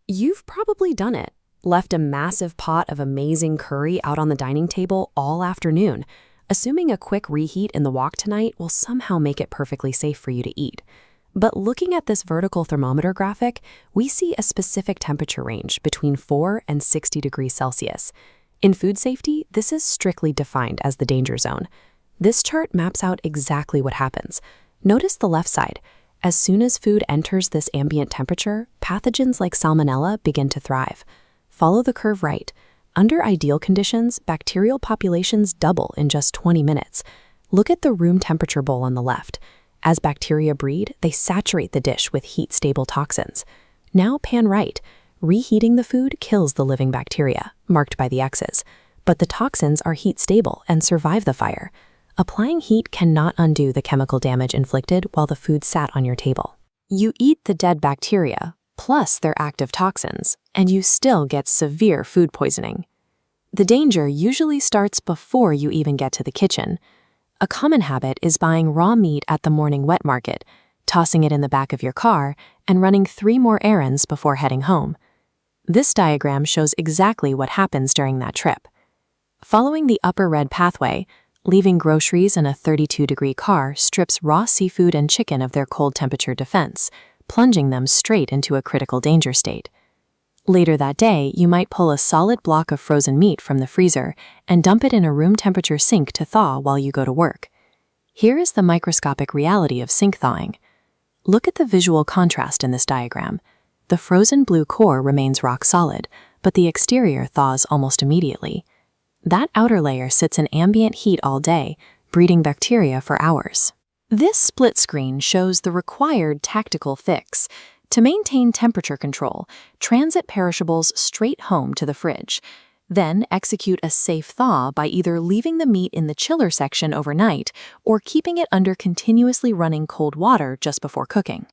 You've probably done it. Left a massive pot of amazing curry out on the dining table all afternoon, assuming a quick reheat in the wok tonight will somehow make it perfectly safe for you to eat. But looking at this vertical thermometer graphic, we see a specific temperature range between 4 and 60 degrees Celsius. In food safety, this is strictly defined as the danger zone. This chart maps out exactly what happens. Notice the left side. As soon as food enters this ambient temperature, pathogens like Salmonella begin to thrive. Follow the curve right. Under ideal conditions, bacterial populations double in just 20 minutes. Look at the room temperature bowl on the left. As bacteria breed, they saturate the dish with heat-stable toxins. Now pan right. Reheating the food kills the living bacteria, marked by the X's. But the toxins are heat-stable and survive the fire. Applying heat cannot undo the chemical damage inflicted while the food sat on your table. You eat the dead bacteria, plus their active toxins, and you still get severe food poisoning. The danger usually starts before you even get to the kitchen. A common habit is buying raw meat at the morning wet market, tossing it in the back of your car, and running 3 more errands before heading home. This diagram shows exactly what happens during that trip. Following the upper red pathway, leaving groceries in a 32-degree car strips raw seafood and chicken of their cold temperature defense, plunging them straight into a critical danger state. Later that day, you might pull a solid block of frozen meat from the freezer and dump it in a room temperature sink to thaw while you go to work. Here is the microscopic reality of sink thawing. Look at the visual contrast in this diagram. The frozen blue core remains rock solid, but the exterior thaws almost immediately. That outer layer sits in ambient heat all day, breeding bacteria for hours. This split screen shows the required tactical fix. To maintain temperature control, transit perishables straight home to the fridge. Then execute a safe thaw by either leaving the meat in the chiller section overnight or keeping it under continuously running cold water just before cooking.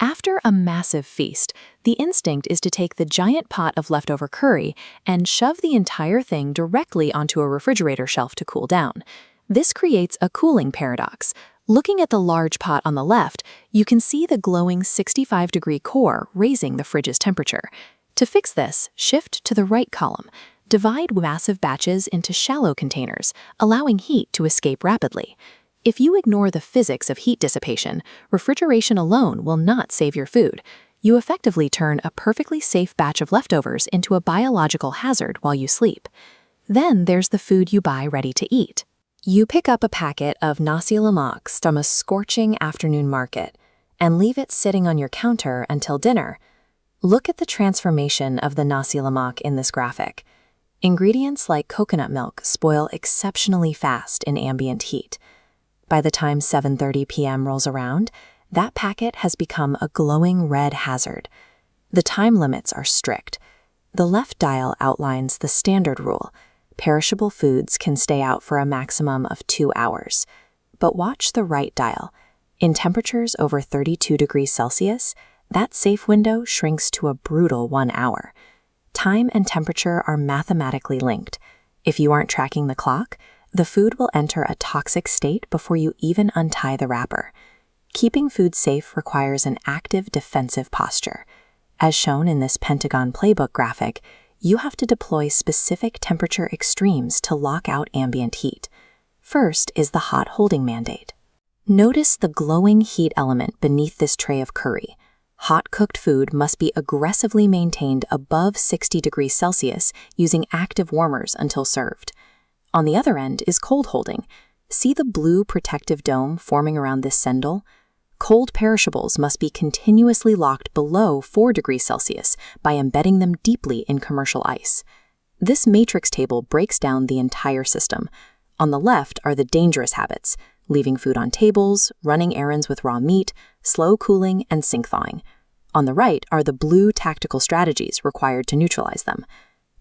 After a massive feast, the instinct is to take the giant pot of leftover curry and shove the entire thing directly onto a refrigerator shelf to cool down. This creates a cooling paradox. Looking at the large pot on the left, you can see the glowing 65-degree core raising the fridge's temperature. To fix this, shift to the right column. Divide massive batches into shallow containers, allowing heat to escape rapidly. If you ignore the physics of heat dissipation, refrigeration alone will not save your food. You effectively turn a perfectly safe batch of leftovers into a biological hazard while you sleep. Then there's the food you buy ready to eat. You pick up a packet of nasi lemak from a scorching afternoon market and leave it sitting on your counter until dinner. Look at the transformation of the nasi lemak in this graphic. Ingredients like coconut milk spoil exceptionally fast in ambient heat. By the time 7:30 p.m. rolls around, that packet has become a glowing red hazard. The time limits are strict. The left dial outlines the standard rule. Perishable foods can stay out for a maximum of 2 hours. But watch the right dial. In temperatures over 32 degrees Celsius, that safe window shrinks to a brutal 1 hour. Time and temperature are mathematically linked. If you aren't tracking the clock, the food will enter a toxic state before you even untie the wrapper. Keeping food safe requires an active defensive posture. As shown in this Pentagon playbook graphic, you have to deploy specific temperature extremes to lock out ambient heat. First is the hot holding mandate. Notice the glowing heat element beneath this tray of curry. Hot cooked food must be aggressively maintained above 60 degrees Celsius using active warmers until served. On the other end is cold holding. See the blue protective dome forming around this sendal? Cold perishables must be continuously locked below 4 degrees Celsius by embedding them deeply in commercial ice. This matrix table breaks down the entire system. On the left are the dangerous habits: leaving food on tables, running errands with raw meat, slow cooling, and sink thawing. On the right are the blue tactical strategies required to neutralize them.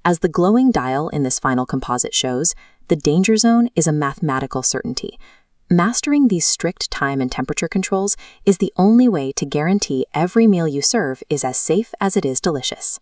As the glowing dial in this final composite shows, the danger zone is a mathematical certainty. Mastering these strict time and temperature controls is the only way to guarantee every meal you serve is as safe as it is delicious.